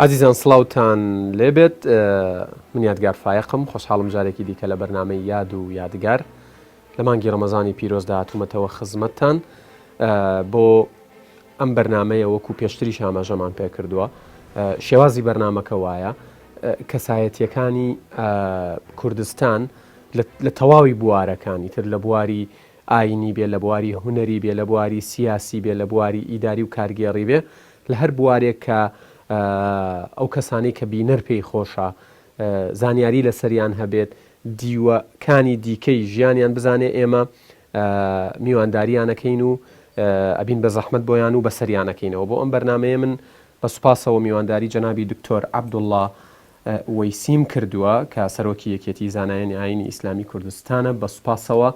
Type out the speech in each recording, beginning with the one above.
عزیزان سڵاوتان لێبێت من یادگار فایقم خۆشحاڵم جارێکی دیکە لە بەرنامەی یاد و یادگار لە مانگی ڕەمەزانی پیرۆزدا هاتوومەتەوە خزمەتتان بۆ ئەم بەرنامەیە وەکو پێشتری ئاماژەمان پێ کردووە شێوازی بەرنامەکە وایە کەسایەتیەکانی کوردستان لە تەواوی بوارەکانی تر لە بواری ئاینی بێ لە بواری هونەری بێ لە بواری سیاسی بێ لە بواری ئیداری و کارگێڕی بێ لە هەر بوارێک کە ئەو کەسانی کە بینەر پێی خۆشە زانیاری لە سەریان هەبێت دیوەکانی دیکەی ژیانیان بزانێ ئێمە میوانداریانەکەین و ئەبین بە زەحمەت بۆیان و بە سەریانەکەینەوە بۆ ئەم بەرنامەیە من بە سوپاسەوە میوانداری جەنابی دکتۆر عەبدوڵڵا وەیسیم کردووە کە سەرۆکی یەکێتی زانایانی ئاینی ئیسلامی کوردستانە بە سوپاسەوە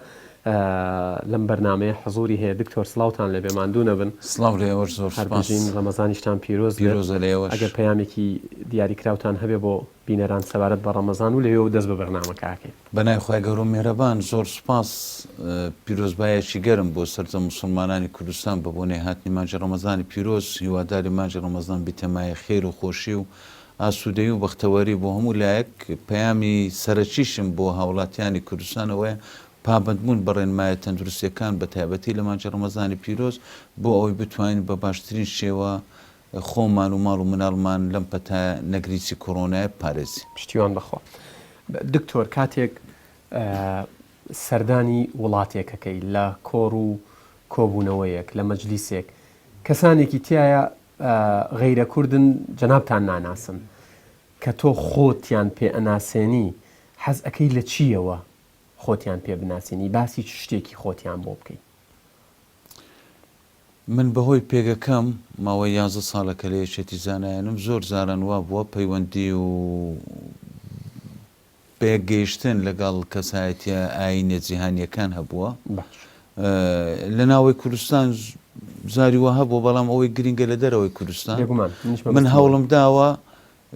لەم بەرنامەیە حزوری هەیە دکتۆر سڵاوتان لەبێ ماندوو نەبن سڵاو لێوە زۆر هەربژین ڕەمەزانیشتان پیرۆز لێوە ئەگەر پەیامێکی دیاریکراوتان هەبێ بۆ بینەران سەبارەت بە ڕەمەزان و لەوێ و دەست بە بەرنامەکەکەین بەنای خۆی گەورە و میهرەبان زۆر سوپاس پیرۆزبایەکی گەرم بۆ سەرجە موسڵمانانی کوردستان بە بۆنێ هاتنی مانجی ڕەمەزانی پیرۆز هیواداری مانجی ڕەمەزان بیتەمایە خێر و خۆشی و ئاسوودەی و بەختەوەری بۆ هەموو لایەک پەیامی سەرەکیشم بۆ هاوڵاتیانی کوردستانەوەیە پابندبوون بە ڕێنمایە تەندروستیەکان بە تایبەتی لە مانجی ڕەمەزانی پیرۆز بۆ ئەوەی بتوانین بە باشترین شێوە خۆمان و ماڵ و مناڵمان لەم پەتایە نەگریسی کۆڕۆنایە پارێزی پشتیوان بەخوا دکتۆر کاتێک سەردانی وڵاتێکەکەی لە کۆڕ و کۆبوونەوەیەک لە مەجلیسێک کەسانێکی تایە غەیرە کوردن جەنابتان ناناسن کە تۆ خۆتیان پێ ئەناسێنی حەز ئەەکەی لە چیەوە خۆتیان پێ بناسیێنی باسی شتێکی خۆتیان بۆ بکەیت من بەهۆی پێگەکەم ماوەی 11 ساڵەکە لە یەکێتی زانایانم زۆر زاران وا بووە پەیوەندی و پێگەیشتن لەگەڵ کەسایەتیە ئاینە جیهانیەکان هەبووە لە ناوەی کوردستان زاری وە هەبوو بەڵام ئەوەی گرنگە لە دەرەوەی کوردستان من هەوڵم داوە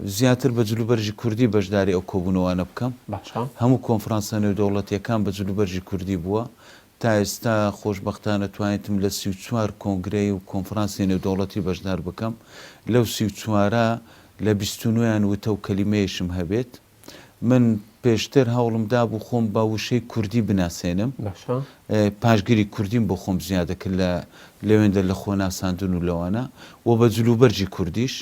زیاتر بە جلوبەرژی کوردی بەشداری ئەو کۆبوونەوەانە بکەم هەموو کۆنفرانسە نێودەوڵەتیەکان بە جلوبەرژی کوردی بووە تا ئێستا خۆشبەختانە توانێتم لە 34 کۆنگرەی و کۆنفرانسی نێودەوڵەتی بەشدار بکەم لەو 34ە لە 29یان وتە و کەلیمەیەشم هەبێت من پێشتر هەوڵمدا بوو خۆم بە وشەی کوردی بناسێنم پاشگیری کوردیم بۆ خۆم زیادەکرد لە لەوێندە لە خۆ ناساندن و لەوانە و بە جلوبەرجی کوردیش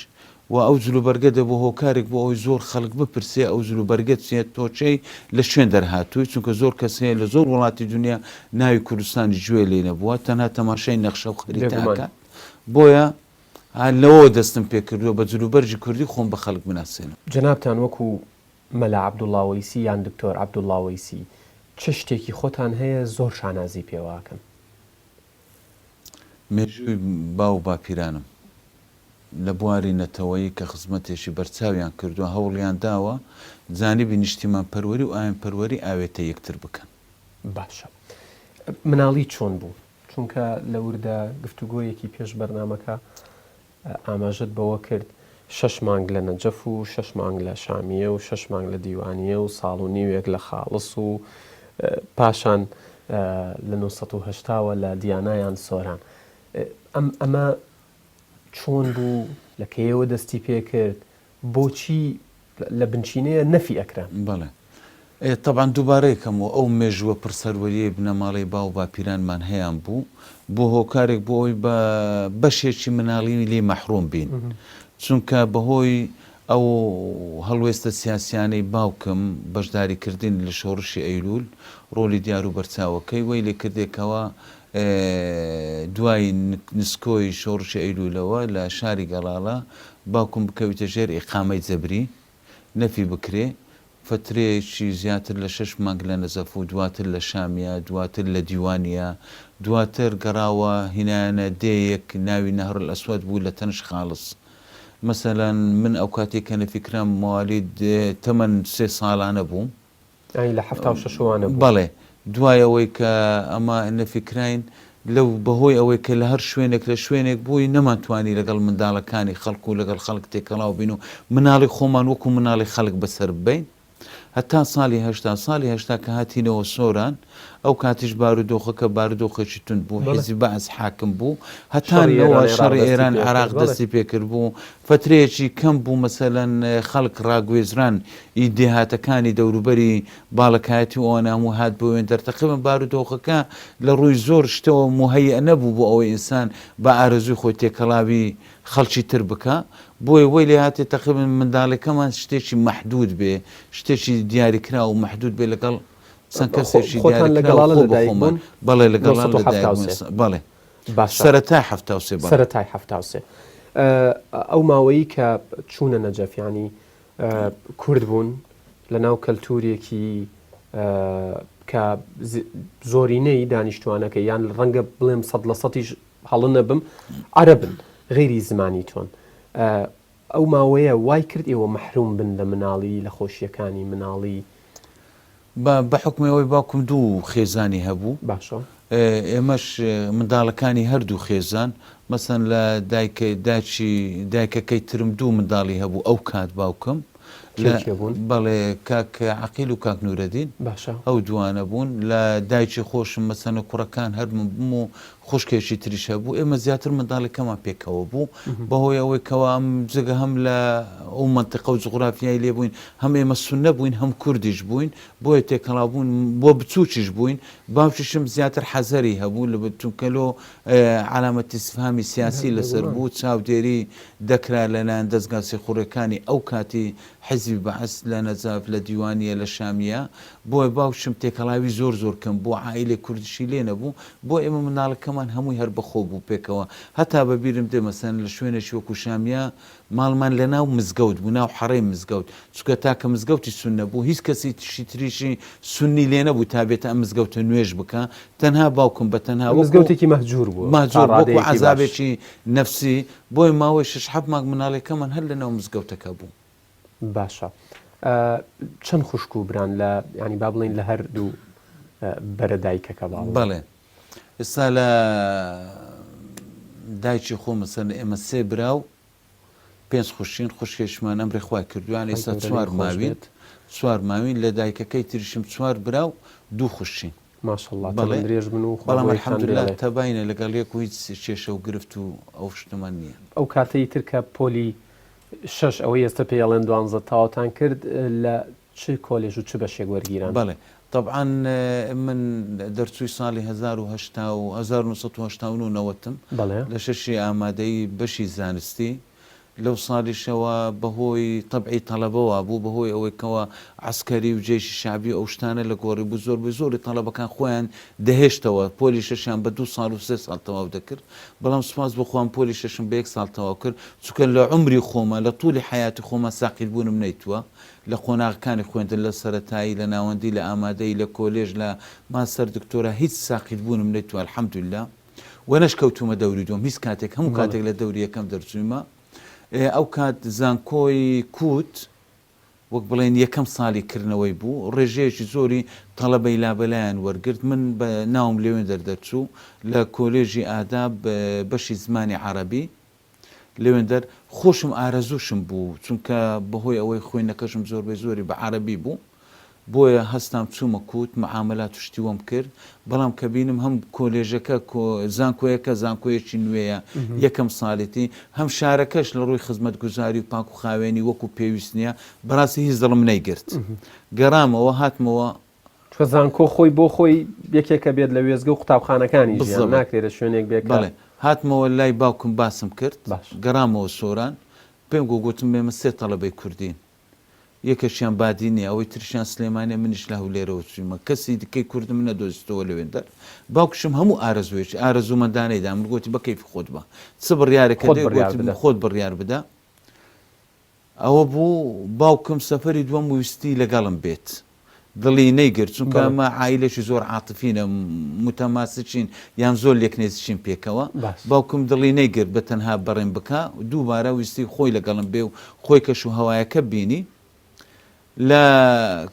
و ئەو جلوبەرگە دەبوو هۆکارێک بۆ ئەوی زۆر خەڵک بپرسێ ئەو جلوبەرگەت چێت تۆچەی لە شوێن دەرهاتووی چونکە زۆر کەسەیە لە زۆر وڵاتی دنیا ناوی کوردستانی گوێ لێ نەبووە تەنها تەماشای نەخشە و خەریتاکە بۆیە لەوە دەستم پێکردووە بە جلوبەرجی کوردی خۆم بە خەڵک بناسێنم جەنابتان وەکو مەلا عەبدوڵڵا وەیسی یان دکتۆر عەبدوڵڵا وەیسی چ شتێکی خۆتان هەیە زۆر شانازی پێواکەن مێژووی باو باپیرانم لە بواری نەتەوەیی کە خزمەتێکی بەرچاویان کردووە هەوڵیان داوە جانیبی نیشتیمان پەروەری و ئاین پەروەری ئاوێتە یەکتر بکەن باشە مناڵی چۆن بوو چونکە لە وردە گفتوگۆیەکی پێش بەرنامەکە ئاماژت بەوە کرد 6 مانگ لە نەجەف و 6 مانگ لە شامیە و 6 مانگ لە دیوانیە و ساڵ و نیوێک لە خاڵس و پاشان لە 1970ەوە لە دیانایان سۆران ئەمە چۆن بوو لە کەیەوە دەستی پێ کرد بۆچی لە بنچینەیە نەفی ئەکرا بەڵێ طبعاً دووبارەیەکەم و ئەو مێژووە پرسەروەریە بنەماڵی باو باپیرانمان هەیەیان بوو بۆ هۆکارێک بۆ ئەوی بە بەشێکی مناڵی لێ مەحروم بین چونکە بەهۆی ئەو هەڵوێستە سیاسیانەی باوکم بەشداریکردین لە شۆڕشی ئەیلول ڕۆلی دیار و بەرچاوەکەی وەی لێ کردێکەوە دوای نسکۆی شۆڕشی ئەیلولەوە لە شاری گەڵاڵە باوکم بکەویتە ژێر ئیقامەی جەبری نەفی بکرێ فترەیەکی زیاتر لە 6 مانگ لە نەزەف و دواتر لە شامیە دواتر لە دیوانیە دواتر گەڕاوە هینایانە دەیەک ناوی نەهڕ ئەسوەد بوو لە تەنش خاڵس مەسەلەن من ئەو کاتێککە نەفیکرام موالید تەمەەن 3 ساڵانە بووم لە 76وانە بەڵێ دوایەوەی کە ئەمە نەفیکراین لەو بەهۆی ئەوەی کە لە هەر شوێنێک لە شوێنێک بووی نەمانتوانی لەگەڵ منداڵەکانی خەڵک و لەگەڵ خەڵک تێکەڵاو بین و مناڵی خۆمان وەکو مناڵی خەڵک بەسەر ببین هەتا ساڵی هەشتا کە هاتینەوە سۆران ئەو کاتیش بارودۆخەکە بارودۆخێکی تون بوو حیزبی بەعز حاکم بوو هەتانەوە شەڕی ئێران عێراق دەستی پێکرد بوو فترەیەکی کەم بوو مەسەلەن خەڵک ڕاگوێزران ئیدێهاتەکانی دەوروبەری باڵەکایەتی ئەوانە هەموو هات بۆ دەرتەقیبن بارودۆخەکە لە ڕووی زۆر شتەوە مهەیە نەبوو بۆ ئەوەی ئینسان بە ئارەزوی خۆی تێکەڵاوی خەڵکی تر بکە بۆی وەی لێ هاتێ تەقیبن منداڵەکەمان شتێکی مەحدود بێ شتێکی دیاریکرا و مەحدود بێ لەگەڵ چەند کەسێکی بەڵێ لەگەڵ بەڵێ سەرەتای هەفتاوسێ ئەو ماوەیی کە چوونە نەجەفیانی کورد بوون لە ناو کەلتورێکی کە زۆرینەی دانیشتوانەکە یان ڕەنگە بڵێم 100% هەڵە نەبم عەرەبن غێری زمانی تۆن ئەو ماوەیە وای کرد ئێوە مەحروم بن لە مناڵی لە خۆشیەکانی مناڵی بە حکمەوەی باوکم دوو خێزانی هەبوو باشە ئێمەش منداڵەکانی هەردوو خێزان مەسەن لە دایکەکەی ترم دوو منداڵی هەبوو ئەو کات باوکم بەڵێ کاک عەقیل و کاک نورەدین ئەو دوانە بوون لە دایکی خۆشم مەسەنە کوڕەکان هەرمون بووم و خوشکێکی تریش هەبوو ئێمە زیاتر منداڵەکەمان پێکەوە بوو بەهۆی ئەوەی کەوا ئەم جگە هەم لە ئەو منتیقە و جوغرافیای لێ بووین هەم ئێمە سوننە بووین هەم کوردیش بووین بۆیە تێکەڵاو بوون بۆ بچووکیش بووین باوکیشم زیاتر حەزەری هەبوو لە چونکەلۆ علامەتی استفهامی سیاسی لەسەر بوو چاودێری دەکرا لەلایەن دەستگا سێخوڕەکانی ئەو کاتی حیزبی بەعەس لە نەجاف لە دیوانیە لە شامیە بۆیە باوکشم تێکەڵاوی زۆر کەم بۆ عائیلێ کوردیشی لێ نەبوو بۆ ئێمە مناڵەکەمان هەمووی هەر بەخۆ بوو پێکەوە هەتا بەبیرم دێ مەسەن لە شوێنێکی وەکو شامیە ماڵمان لە ناو مزگەوت بوو ناو حەڕەی مزگەوت چونکە تاکە مزگەوتی سوننە بوو هیچ کەسی تریشی سونی لێ نەبوو تا بێتە ئەم مزگەوتە نوێژ بکە تەنها باوکم بە تەنها مزگەوتێکی مەهجوور بوو وەکو عەزابێکی نەفسی بۆی ماوەی 6-7 مانگ مناڵەکەمان هەر لە ناو مزگەوتەکە بوو باشە چەند خوشک و بران لە ینی با بڵین لە هەردوو بەرە دایکەکە بەڵێ ئێستا لە دایکی خۆ مەسەن ئێمە سێ براو 5 خوشین خوشکێشمان ئەمڕێ خوای کردویان ئێستا 4 ماوین لە دایکەکەی تریشم 4 براو 2 خوشین ماشەڵڵا درێژ بن و بەڵام الحەمدولله تەباینە لەگەڵ یەک و هیچ کێشە و گرفت و ئەو شتمان نییە ئەو کاتەی ترکە پۆلی 6 ئەوەی ئێستا پێڵێن 12 تاواتان کرد لە چ کۆلێژ و چ بەشێک وەرگیران بەڵێ طبعا من دەرچووی ساڵی 1970 لە شەشی ئامادەی بەشی زانستی لەو ساڵیشەوە بەهۆی طبعی تەڵەبەوە بوو بەهۆی ئەوەی کەوە عسکەری و جێشی شعبی ئەو شتانە لە گۆڕی بوو زۆری تەڵەبەکان خۆیان دەهێشتەوە پۆلی شەشیان بە 2 ساڵ و 3 ساڵ تەواو دەکرد بەڵام سوپاس بخۆم پۆلی شەشم بە 1 ساڵ تەواو کرد چونکە لە عمری خۆمە لە طولی حیاتی خۆمە ساقیل بوونم نەیتووە لە قۆناغەکانی خوێندن لە سەرەتایی لە ناوەندی لە ئامادەی لە کۆلێژ لە ماستەر دکتۆرە هیچ ساقیل بوونم نەیتووە الحەمدولله وەنەش کەوتومە دەوری دوم هیچ کاتێک هەموو کاتێک لە دەوری یەکەم دەرچوویمە ئەو کات زانکۆی کووت وەک بڵێن یەکەم ساڵی کردنەوەی بوو ڕێژەیەکی زۆری تەڵەبەی لابەلایەن وەرگرت من بە ناوم لێوێن دەردەچوو لە کۆلێژی ئاداب بەشی زمانی عەرەبی لێوێندەر خۆشم ئارەزوشم بوو چونکە بەهۆی ئەوەی خوێندنەکەشم زۆری بە عەرەبی بوو بۆیە هەستام چوومە کووت مەعاملات و شتیوەم کرد بەڵام کە بینم هەم کۆلێژەکە زانکۆیەکە زانکۆیەکی نوێیە یەکەم ساڵێتی هەم شارەکەش لە ڕووی خزمەتگوزاری و پاک و خاوێنی وەکو پێویست نییە بەڕاستی هیچ دڵم نەیگرت گەڕامەوە هاتمەوە زانکۆ خۆی بۆ خۆی یەکێکە بێت لە وێزگە و قوتابخانەکانی ناکرێتە شوێنێک بێت بڵێ هاتمەوە لای باوکم باسم کرد گەڕامەوە سۆران پێم گوتم ئێمە 3 تەڵەبەی کوردین یەکەشیان بادینێ ئەوەی ترشیان سلێمانێ منیش لە هەولێرەوە چوویمە کەسی دیکەی کوردم نەدۆزیستەوە لەوێندەر باوکشم هەموو ئارەزوێکی ئارەزوومەدانەیدا من گوتی بە کەیفی خۆت بە چ بڕیارێکە خۆت بڕیار بدە ئەوە بوو باوکم سەفەری دووەم ویستی لەگەڵم بێت دڵی نەیگرت چونکە ئەمە عائیلەشی زۆر عاتفینە متەماسکین یان زۆر لێکنێزیشین پێکەوە باوکم دڵی نەیگرت بە تەنها بەڕێم بکە دووبارە ویستی خۆی لەگەڵم بێ و خۆی کەش و هەوایەکە بینی لە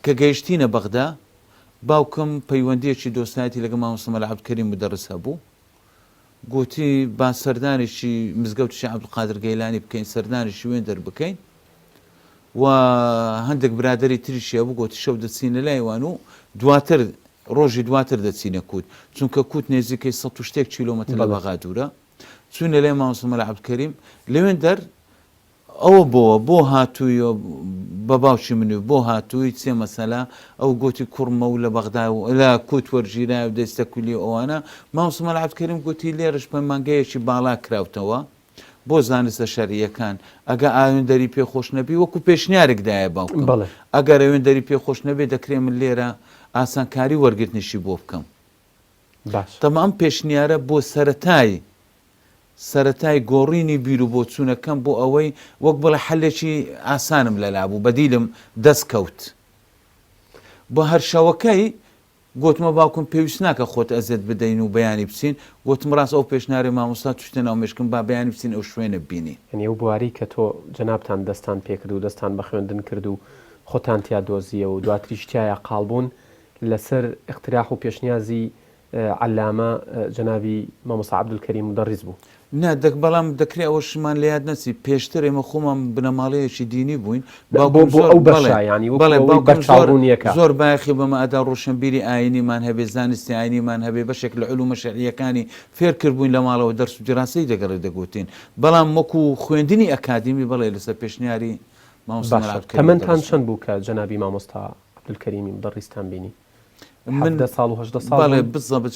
کە گەیشتینە بەغدا باوکم پەیوەندیەکی دۆستایەتی لەگە مامۆستا عەبدولکەریم مودەڕس هەبوو گوتی با سەردانێکی مزگەوتی عەبدولقادر گەیلانی بکەین سەردانێکی وێندەر بکەین و هەندێک برادری تریشی هەبوو گوتی شەو دەچینە لایوان و دواتر ڕۆژی دواتر دەچینە کووت چونکە کووت نێزیکەی 100 کیلۆمەتر لە بەغا دوورە چوونە لێ مامۆستا مەلا عەبدولکەریم لەوێن دەر ئەوە بۆ هاتووی بە باوکی منی بۆ هاتووی چێ مەسەلا ئەو گوتی کوڕمە و لە بەغدا و لە کووت وەرگیرا و دەستە کولی ئەوانە مامۆستا مەلا عەبدولکەریم گوتی لێرەش پەیمانگەیەکی باڵا کراوتەوە بۆ زانستە شەریعەکان ئەگە ئاوێندەری پێخۆش نەبی وەکو پێشنیارێکدایە باوکم ئەگەر ئەوێندەری پێخۆش نەبێ دەکرێ من لێرە ئاسانکاری وەرگرتنیشی بۆ بکەم تەمام ئەم پێشنیارە بۆ سەرەتای گۆڕینی بیر و بۆ چوونەکەم بۆ ئەوەی وەک بڵێ حەلێکی ئاسانم لەلا بوو بەدیلم دەست کەوت بۆ هەر شەوەکەی گوتمە باوکم پێویست ناکە خۆت ئەزێت بدەین و بەیانی بچین گوتم ڕاست ئەو پێشناری مامۆستا توشتە ناو مێشکم با بەیانی بچین ئەو شوێنە ببینی ئەو بواری کە تۆ جەنابتان دەستان پێکرد و دەستان بە خوێندن کرد و خۆتان تیا دۆزیە و دواتریشتایە قاڵبوون لەسەر اقتراح و پێشنیازی علامە جەنابی مامۆستا عەبدولکەریم مدەڕیس بوو نه بەڵام دەکرێت ئەوە شمان لە یاد نەچی پێشتر ئێمە خۆمان بنەماڵەیەکی دینی بووین زۆر باخی بەمە ئەدا ڕۆشنبیری ئاینیمان هەبێ زانستی ئاینیمان هەبێ بەشێک لە علومە شەریعەکانی فێرکرد بووین لە ماڵەوە دەرس و دیراسی دەگەڕێ دەگوتین بەڵام وەکو خوێندنی ئەکادمی بڵێ لەسەر پێشنیاری مامۆستا تەمەنتان چەند بوو کە جەنابی مامۆستا عەبدولکەریمی مدەڕیستان بینی من 10 ساڵ و 8 ساڵ بەڵێ بزەبت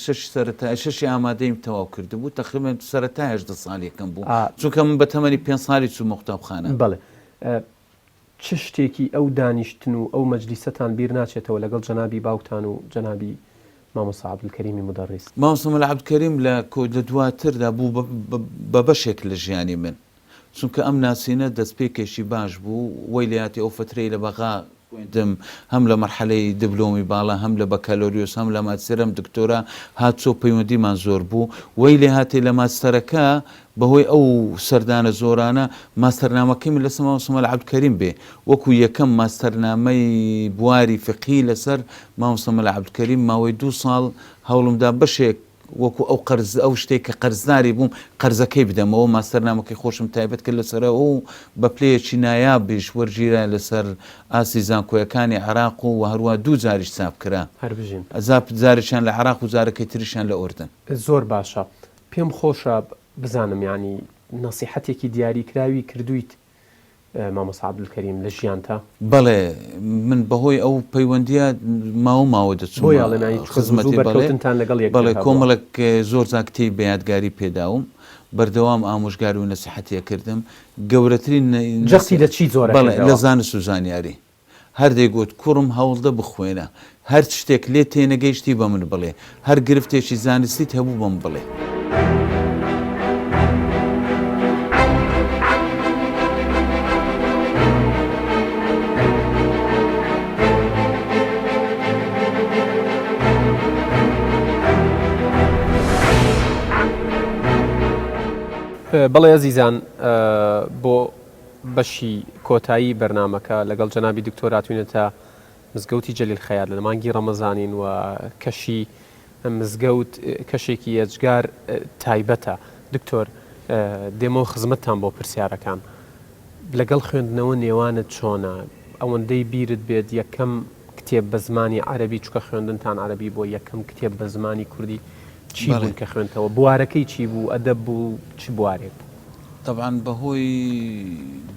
شەشی ئامادەیم تەواو کرد بوو تقریبا سەرەتای 8 ساڵێکم بوو چونکە من بە تەمەنی 5 ساڵی چوومە قوتابخانە بەڵێ چ شتێکی ئەو دانیشتن و ئەو مەجلیسەتان بیر ناچێتەوە لەگەڵ جەنابی باوکتان و جەنابی مامۆستا عەبدولکەریمی مدەڕیس مامۆستا مەلا عەبدولکەریم لە دواتردا بوو بە بەشێک لە ژیانی من چونکە ئەم ناسینە دەستپێکێکی باش بوو وەی لەیاتی ئەو فترەی لە بەغا خوێندم هەم لە مەرحەلەی دیبلۆمی باڵا هەم لە بەکالۆریۆس هەم لە ماستێرەم دکتۆرا هاتچۆ پەیوەندیمان زۆر بوو وەی لێ هاتێ لە ماستەرەکە بەهۆی ئەو سەردانە زۆرانە ماستەرنامەکەمی لەسەر مامۆستا مەلا عەبدولکەریم بێ وەکو یەکەم ماستەرنامەی بواری فقهی لەسەر مامۆستا مەلا عەبدولکەریم ماوەی 2 ساڵ هەوڵمدا بەشێک وەکو ئەو شتێک کە قەرزداری بووم قەرزەکەی بدەمەوە ماستەرنامەکەی خۆشم تایبەت کرد لەسەرە و بە پلەیەکی نایابیش وەرگیرا لەسەر ئاسی زانکۆیەکانی عێراق و هەروە 2 جاریش چاپ کرا جارێکیان لە عێراق و جارەکەی تریشیان لە ئوردن زۆر باشە پێم خۆشە بزانم ینی نەسیحەتێکی دیاریکراوی کردویت مامۆستا عەبدولکەریم لە ژیانتا بەڵێ من بەهۆی ئەو پەیوەندیە ماوە دەچوو خزمەتی بەڵێ کۆمەڵک زۆر زاکتەی بە یادگاری پێداوم بەردەوام ئامۆژگار و نەسیحەتیە کردم گەورەترین جەستی لە چی زۆر لە زانست و زانیاری هەردێک گوت کوڕم هەوڵدە بخوێنە هەر شتێک لێ تێنەگەیشتی بە من بڵێ هەر گرفتێکی زانستیت هەبوو بەم بڵێ بەڵێ ئەزیزان بۆ بەشی کۆتایی بەرنامەکە لەگەڵ جەنابی دکتۆراتوینێتە مزگەوتی جەلیل خەیار لە مانگی ڕەمەزانین و کەشی مزگەوت کەشێکی ئەجگار تایبەتە دکتۆر دێمە خزمەتتان بۆ پرسیارەکان لەگەڵ خوێندنەوە نێوانت چۆنە ئەوەندەی بیرت بێت یەکەم کتێب بە زمانی عەرەبی چکە خوێندنتان عەرەبی بۆ یەکەم کتێب بە زمانی کوردی چی بوون کە خوێنتەوە بوارەکەی چی بوو ئەدەب بوو چ بوارێک طبعاً بەهۆی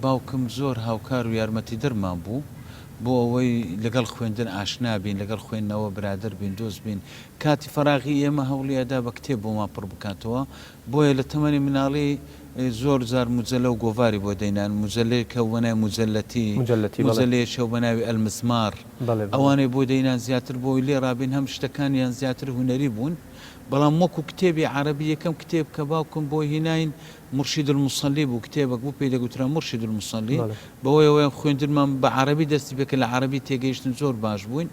باوکم زۆر هاوکار و یارمەتی دەرمان بوو بۆ ئەوەی لەگەڵ خوێندن ئاشنا بین لەگەڵ خوێندنەوە برادر بین دۆست بین کاتی فەراغی ئێمە هەوڵیەدا بە کتێب بۆمان پڕ بکاتەوە بۆیە لە تەمەنی مناڵی زۆر زار مجلە و گۆڤاری بۆ دەینان مجلەیەکە وەنای مجلەتی شەو بەناوی ئەلمسمار ئەوانەی بۆ دەینان زیاتر بۆی لێ ڕابین هەم شتەکانیان زیاتر هونەری بوون بەڵام وەکو کتێبی عەرەبی یەکەم کتێب کە باوکم بۆ هیناین مرشید المصلی بوو کتێبێک بوو پێی دەگوترا مرشید المصلی بەوەی ئەوەیان خوێندنمان بە عەرەبی دەستی بێکە لە عەرەبی تێگەیشتن زۆر باش بووین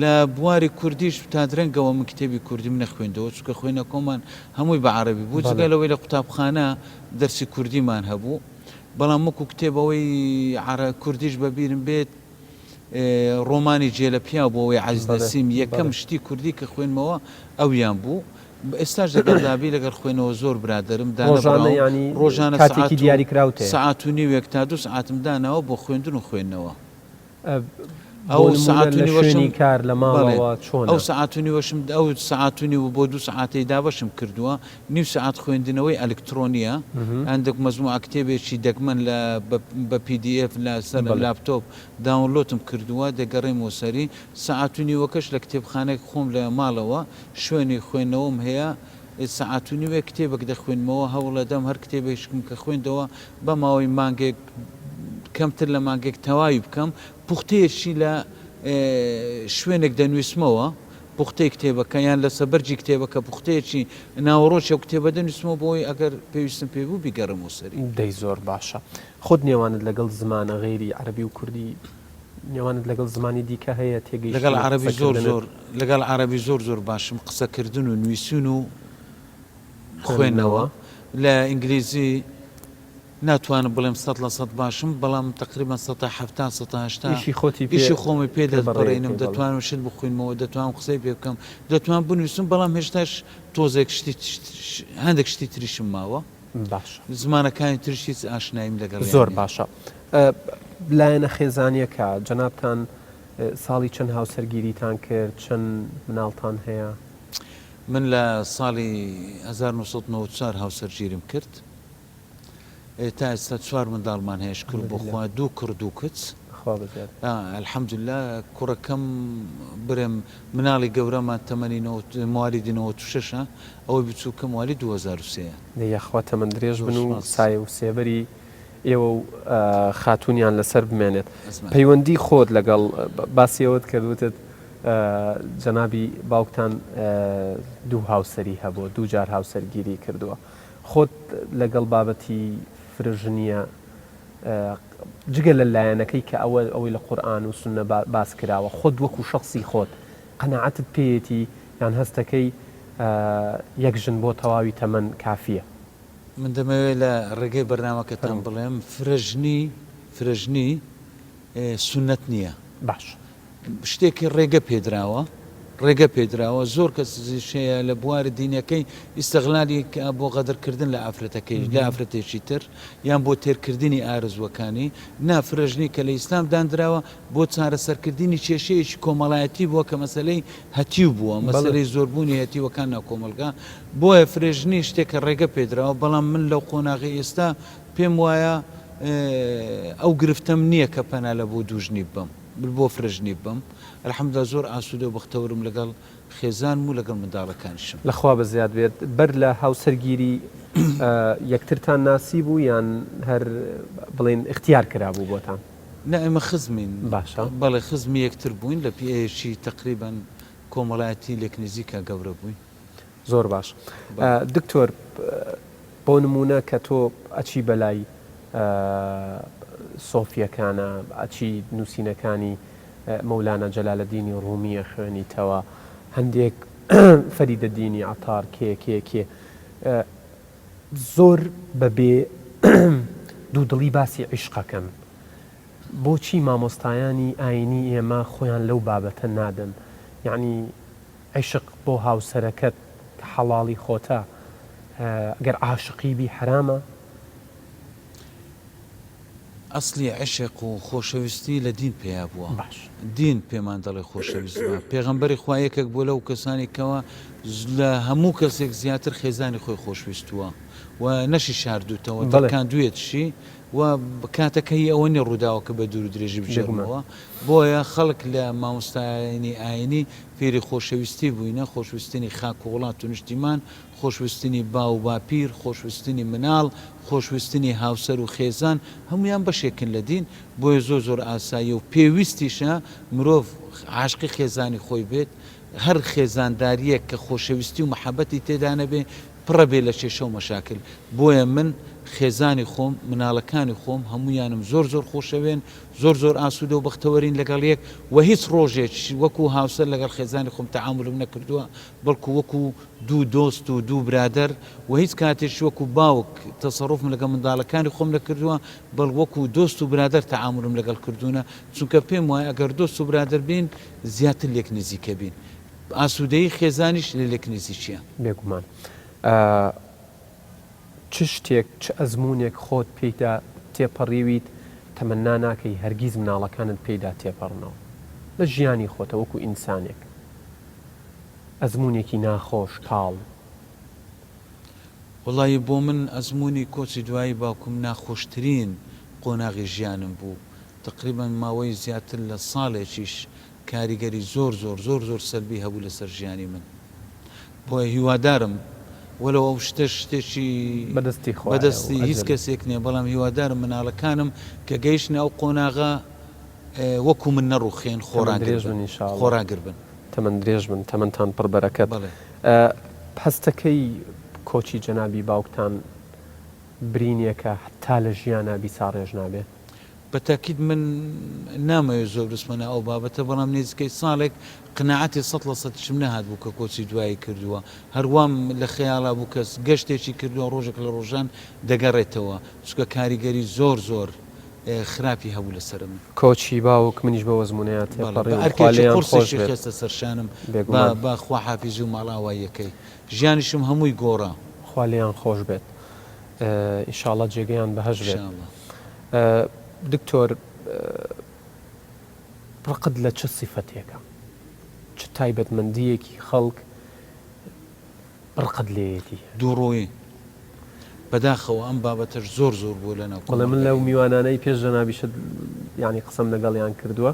لە بواری کوردیش تا درەنگەوە من کتێبی کوردی منە خوێندەوە چونکە خوێنە کۆمان هەمووی بە عەرەبی بوو جگەلەوەی لە قوتابخانە دەرسی کوردیمان هەبوو بەڵام وەکو کتێبەوەی کوردیش بەبیرم بێت ڕۆمانی جێلەپیا بۆ ئەوەی عەزیز نەسیم یەکەم شتی کوردی کە خوێنمەوە ئەویان بوو ئێستاش لەگەڵدابی لەگەڵ خوێنەوە زۆر برادرم ڕۆژانە سەعات و نیوێک تا 2 ساعتم داناوە بۆ خوێندن و خوێندنەوە ئەو سعاتونی وەشنی کار لە ماڵەوە چۆن ئەو سعاتونی وەشم ئەو سعاتونی و بۆ 2 سعاتی دابەشم کردووە نیو سعات خوێندنەوەی ئەلکترۆنیە هەندێک مەزموع کتێبێکی دەگمەن لە بە PDF لە سەر لاپتۆپ داونلۆتم کردووە دەگەڕێمەوە سەری سعاتونی وەکەش لە کتێبخانەی خۆم لە ماڵەوە شوێنی خوێندنەوەم هەیە سعاتونی وێ کتێبێک دەخوێنمەوە هەوڵەدەم هەر کتێبێکم کە خوێندەوە بە ماوەی مانگێک کەمتر لە مانگێک تەواوی بکەم پوختەیەکی لە شوێنێک دەنووسمەوە پوختەی کتێبەکە یان لە سەبەرجی کتێبەکە پوختەیەکی ناوەڕۆژی و کتێبە دەنووسمەوە بۆی ئەگەر پێویستم پێ بوو بیگەڕمەوە سەری دەی زۆر باشە خۆت نێوانت لەگەڵ زمانە غێری عەرەبی و کوردی نێوانت لەگەڵ زمانی دیکە هەیە تێگەیشت لەگەڵ عەرەبی زۆر لەگەڵ عەرەبی زۆر باشم قسەکردن و نووسین و خوێندنەوە لە ئینگلیزی ناتوانم بڵێم 100% باشم بەڵام تقریبا 170 ئیشی خۆمی پێ دەبڕێنم دەتوانم شت بخوێنمەوە دەتوانم قسەی پێ بکەم دەتوانم بنووسم بەڵام هێشتاش تۆزێک هەندێک شتی تریشم ماوە زمانەکانی تریشی ئاشنایم لەگەڵ زۆر باشە لایەنە خێزانیەکە جەنابتان ساڵی چەند هاوسەرگیریتان کرد چەند مناڵتان هەیە من لە ساڵی 1994 هاوسەرگیریم کرد تا ئێستا 4 منداڵمان هەیە شکر بۆخوا 2 کرد و کچ الحەمدوللا کوڕەکەم برم مناڵی گەورەمان تەمەنی موالیدی 96 ئەوەی بچووکە موالی 2003 یاخوا تەمەن درێژ بن و سایە و سێبەری ئێوە و خاتونیان لەسەر بمێنێت پەیوەندی خۆت لەگەڵ باسیەوەت کردوتت جەنابی باوکتان 2 هاوسەری هەبووە 2 جار هاوسەرگیری کردووە خۆت لەگەڵ بابەتی فرژنیە جگە لە لایەنەکەی کە ئەوەی لە قورئان و سونە باس کراوە خۆت وەکو شخصی خۆت قەناعەتت پێیەتی یان هەستەکەی یەک ژن بۆ تەواوی تەمەن کافیە من دەمەوێت لە ڕێگەی بەرنامەکەتان بڵێم فرژنی سونەت نییە باش شتێکی ڕێگە پێدراوە زۆر کەسیشەیە لە بوارە دینەکەی ئیستەغلالی بۆ غەدرکردن لە ئافرەتەکەی لە ئافرەتێکی تر یان بۆ تێرکردنی ئارزوەکانی نافرژنی کە لە ئیسلام دانراوە بۆ چارەسەرکردنی کێشەیەکی کۆمەڵایەتی بووە کە مەسلەی هەتیو بووە مەسلەی زۆربوونی هەتیوەکان ناکۆمەلگا بۆیە فرێژنی شتێکە ڕێگە پێدراوە بەڵام من لەو قۆناغی ئێستا پێم وایە ئەو گرفتەم نییە کە پەنا لە بۆ دوژنی بم بۆ فرژنی بم الحەمدوللا زۆر ئاسوودە و بەختەوەرم لەگەڵ خێزان و لەگەڵ منداڵەکانشم لەخوا بە زیاد بێت بەر لە هاوسەرگیری یەکترتان ناسی بوو یان هەر بڵێن اختیار کرابوو بۆتان نه ئێمە خزمین باشە بەڵێ خزمی یەکتر بووین لە پێشی تقریبا کۆمەڵایەتی لێک نزیکە گەورە بووین زۆر باش دکتۆر بۆ نمونە کە تۆ ئەچی بەلای سۆفیەکانە ئەچی نووسینەکانی مەولانە جەلالەدینی ڕومیە خوێنیتەوە هەندێک فەریدەدینی عەتار کێ زۆر بەبێ دوودڵی باسی عیشقەکەن بۆچی مامۆستایانی ئاینی ئێمە خۆیان لەو بابەتە نادەن یعنی عیشق بۆ هاوسەرەکەت کە حەڵاڵی خۆتە ئەگەر عاشقیبی حرامە ئەسلی عشق و خۆشەویستی لە دین پێیا بووە دین پێمان دەڵێ خۆشەویستمە پێغەمبەری خوا یەکێک بۆ لەو کەسانی کەوە لە هەموو کەسێک زیاتر خێزانی خۆی خۆشویستووە و نەشی شاردووتەوە دەکاندوێتشی و کاتەکەی ئەوە نێ ڕووداوە کە بە دوور درێژی بژێرمەوە بۆیە خەڵک لە مامۆستایانی ئاینی فێری خۆشەویستی بووینە خۆشویستنی خاک و وڵات و نیشتیمان خۆشویستنی با و باپیر خۆشویستنی مناڵ خۆشویستنی هاوسەر و خێزان هەمویان بەشێکن لە دین بۆیە زۆر ئاسایی و پێویستیشە مرۆڤ عاشقی خێزانی خۆی بێت هەر خێزانداریەک کە خۆشەویستی و محەبەتی تێدا نەبێ پڕە بێ لە کێشە و مەشاکل بۆیە من خێزانی خۆم مناڵەکانی خۆم هەمویانم زۆر خۆشەوێن زۆر ئاسوودە و بەختەوەرین لەگەڵ یەک و هیچ ڕۆژێک وەکو هاوسەر لەگەڵ خێزانی خۆم تەعاملم نەکردووە بەڵکو وەکو دوو دۆست و دوو برادەر و هیچ کاتێک وەکو باوک تەسەڕوفم لەگەڵ منداڵەکانی خۆم نەکردووە بەڵ وەکو دۆست و برادەر تەعاملم لەگەڵ کردوونە چونکە پێم وایە ئەگەر دۆست و برادەر بین زیاتر لێک نزیکە بین ئاسوودەیی خێزانیش لە لێک نزیکیە بێگومان چ شتێک چ ئەزمونێک خۆت پێیدا تێپەڕیویت تەمەنا ناکەی هەرگیز مناڵەکانت پێیدا تێپەڕنەوە لە ژیانی خۆتە وەکو ئینسانێک ئەزمونێکی ناخۆش کاڵ وڵی بۆ من ئەزمموی کۆچی دوایی باوکم ناخۆشترین قۆناغی ژیانم بوو تقریبان ماوەی زیاتر لە ساڵێکیش کاریگەری زۆر زۆر زۆر زۆر سەربی هەبوو لەسەر ژیانی من بۆیە هیوادارم وەلەوە ئەو شتێکی بەدەستی هیچ کەسێک نییە بەڵام هیوادارم مناڵەکانم کە گەیشتنە ئەو قۆناغا وەکو من نەڕوخێن خۆراگر بن تەمەند درێژ بن تەمەندتان پڕ بەرەکەت هەستەکەی کۆچی جەنابی باوکتان برینیەکە حتا لە ژیانە بیساڕێژ نابێ بەتاکید من نامەوێت زۆر بسمەنە ئەو بابەتە بەڵام نێزیکەی ساڵێک قناعەتی 100% نەهات بوو کە کۆچی دوایی کردووە هەروام لە خەیاڵا بوو کەس گەشتێکی کردووە ڕۆژێک لە ڕۆژان دەگەڕێتەوە چکە کاریگەری زۆر زۆر خراپی هەبوو لەسەر من کۆچی باوک منیش بە وەزمونەیە قورسێکی خێستە سەرشانم باخوا حافیزی و ماڵاوای یەکەی ژیانیشم هەمووی گۆڕا خوالیان خۆش بێت ئینشاڵڵا جێگەیان بەهەژ بێت دکتۆر ڕقت لە چه سیفەتێکە چ تایبەتمەندیەکی خەڵک ڕقت لێیەتی دووڕۆیی بەداخەوە ئەم بابەتەش زۆر زۆر بوو لەناو بەڵێ من لەو میوانانەی پێش جەنابیشت ینی قسەم لەگەڵیان کردووە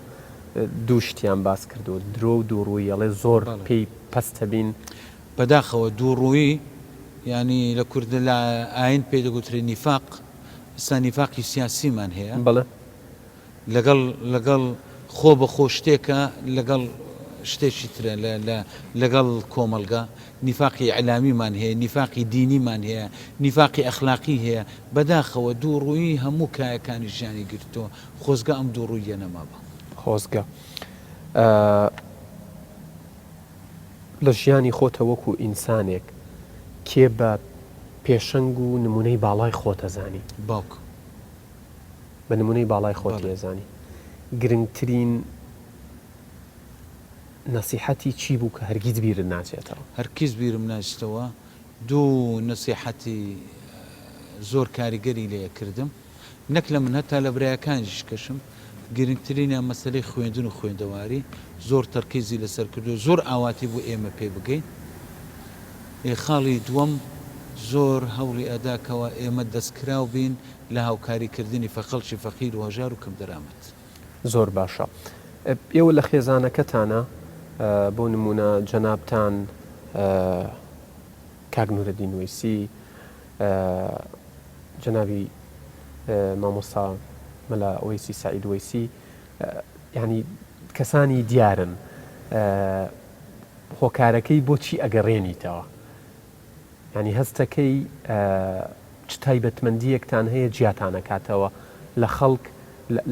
دووشتیان باس کردووە درۆ و دووڕووی ئەڵێ زۆر پێی پەستە بین بەداخەوە دووڕووی ینی لە کوردە لە ئاین پێ دەگوترێت نیفاق سانیفاقی سیاسیمان هەیە بڵێ لەگەڵ خۆ بە خۆ شتێکە لەگەڵ شتێکی ترە لەگەڵ کۆمەلگا نیفاقی علامیمان هەیە نیفاقی دینیمان هەیە نیفاقی ئەخلاقی هەیە بەداخەوە دووڕووی هەموو کایەکانی ژیانی گرتووە خۆزگە ئەم دووڕوویە نەما بە خۆزگە لە ژیانی خۆتە وەکو ئینسانێک کێ بە پێشەنگ و نمونەی باڵای خۆتەزانی باوک بە نمونەی باڵای خۆت لێزانی گرنگترین نەسیحەتی چی بوو کە هەرگیز بیرت ناچێتەوە هەرگیز بیرم ناچێتەوە دوو نەسیحەتی زۆر کاریگەری لێکردم نەک لە من هەتا لە برایەکانیش کەشم گرنگترینە مەسەلەی خوێندن و خوێندەواری زۆر تەرکیزی لەسەر کردو زۆر ئاواتی بوو ئێمە پێ بگەین خاڵی دووەم زۆر هەوڵی ئەداکەوە ئێمە دەستکراو بین لە هاوکاریکردنی فەخەڵکی فەقیر و هەژار و کەم دەرامەت زۆر باشە ئێوە لە خێزانەکەتانە بۆ نمونە جەنابتان کاک نورەدین وەیسی جەنابی مامۆستا مەلا وەیسی سعید وەیسی ینی کەسانی دیارن هۆکارەکەی بۆچی ئەگەڕێنیتەوە ینی هەستەکەی چ تایبەتمەندیەکتان هەیە جیاتانەکاتەوە لە خەڵک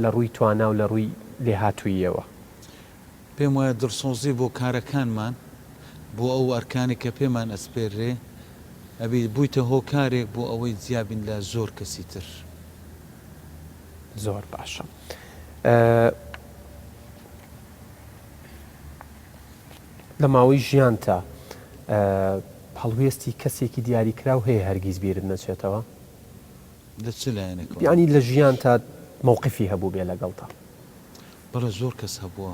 لە ڕووی توانا و لە ڕووی لێهاتوویەوە پێم وایە دڵسۆزی بۆ کارەکانمان بۆ ئەو ئەرکانی کە پێمان ئەسپێرێ ئەبی بوویتە هۆکارێک بۆ ئەوەی جیابین لە زۆر کەسی تر زۆر باشە لە ماوەی ژیانتە هەڵوێستی کەسێکی دیاریکراو هەیە هەرگیز بیرت نەچێتەوە لە چ لایەنێک ینی لە ژیان تا مووقفی هەبوو بێ لەگەڵتە بەڵە زۆر کەس هەبووە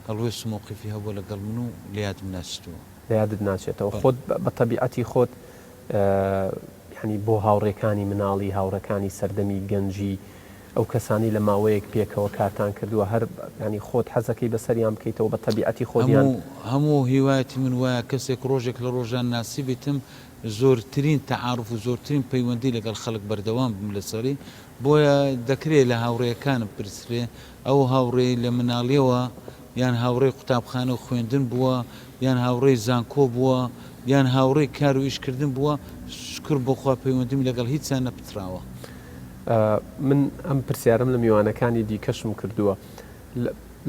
هەڵوێست و مووقفی هەبووە لەگەڵ من و لێیادم ناچێتەوە لەیادت ناچێتەوە خۆت بە تەبیعەتی خۆت ینی بۆ هاوڕێکانی مناڵی هاوڕەکانی سەردەمی گەنجی ئەو کەسانی لە ماوەیەک پێکەوە کارتان کردووە هەر ینی خۆت حەزەکەی بەسەریان بکەیتەوە بە تەبیعەتی خۆیان هەموو هیوایەتی من وایە کەسێک ڕۆژێک لە ڕۆژان ناسیبێتم زۆرترین تەعاروف و زۆرترین پەیوەندی لەگەڵ خەڵک بەردەوام بم لەسەری بۆیە دەکرێت لە هاوڕێیەکانم پرسرێ ئەو هاوڕێی لە مناڵیەوە یان هاوڕێی قوتابخانە و خوێندن بووە یان هاوڕێی زانکۆ بووە یان هاوڕێی کار و ئیشکردن بووە شکر بۆخوا پەیوەندیم لەگەڵ هیچیان نەپتراوە من ئەم پرسیارم لە میوانەکانی دیکەشم کردووە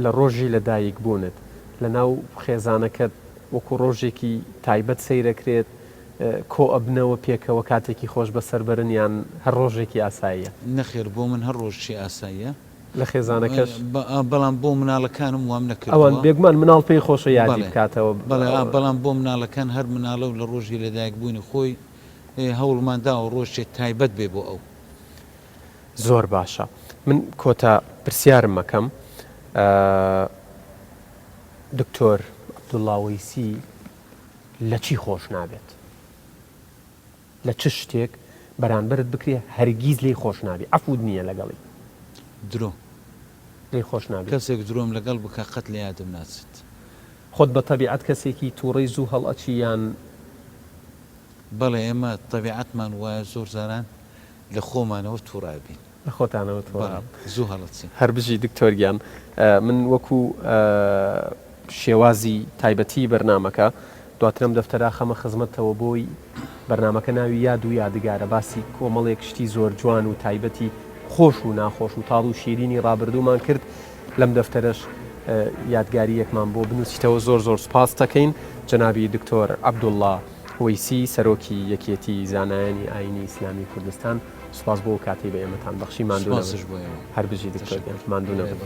لە ڕۆژی لەدایک بوونت لە ناو خێزانەکەت وەکو ڕۆژێکی تایبەت سەیرەکرێت کۆ ئەبنەوە پێکەوە کاتێکی خۆش بەسەربەرن یان هەر ڕۆژێکی ئاساییە نەخێر بۆ من هەر ڕۆژی ئاساییە لە خێزانەکەش بەڵام بۆ مناڵەکانم وام نەکرد ئەوان بێگومان مناڵ پێی خۆشە یادی بکاتەوە بەڵام بۆ مناڵەکان هەر مناڵە و لە ڕۆژی لەدایک بوونی خۆی هەوڵماندا و ڕۆژێک تایبەت بێ بۆ ئەو زۆر باشە من کۆتا پرسیارم مەکەم دکتۆر عەبدوڵڵا وەیسی لە چی خۆش نابێت؟ لە چ شتێک بەرامبرت بکرێ هەرگیز لێی خۆش نابێت؟ عەفوت نییە لەگەڵی درۆ لێی خۆش نابێت. کەسێک درۆم لەگەڵ بکە قەت لە یادم ناچێت. خۆت بە تەبیعەت کەسێکی تووڕەی زوو هەڵئەچی یان بەڵێ ئێمە تەبیعەتمان وایە زۆر زاران لە خۆمانەوە تووڕابین لە خۆتانەوە زوو هەڵەچین. هەر بژی دکتۆرگیان من وەکو شێوازی تایبەتی بەرنامەکە دواترم دەفتەرا خەمە خزمەتەوە بۆی بەرنامەکە ناوی یاد و یادگارە باسی کۆمەڵێک شتی زۆر جوان و تایبەتی خۆش و ناخۆش و تاڵ و شیرینی ڕابردوومان کرد لەم دەفتەرەش یادگاریەکمان بۆ بنووسیتەوە زۆر زۆر سپاس دەکەین جەنابی دکتۆر عەبدوڵڵا وەیسی سەرۆکی یەکێتی زانایانی ئاینی ئیسلامی کوردستان سپاس بۆ کاتی بە ئێمەتان بەخشی ماندوو هەر بژی دکتۆرگیان ماندوو نەبێت.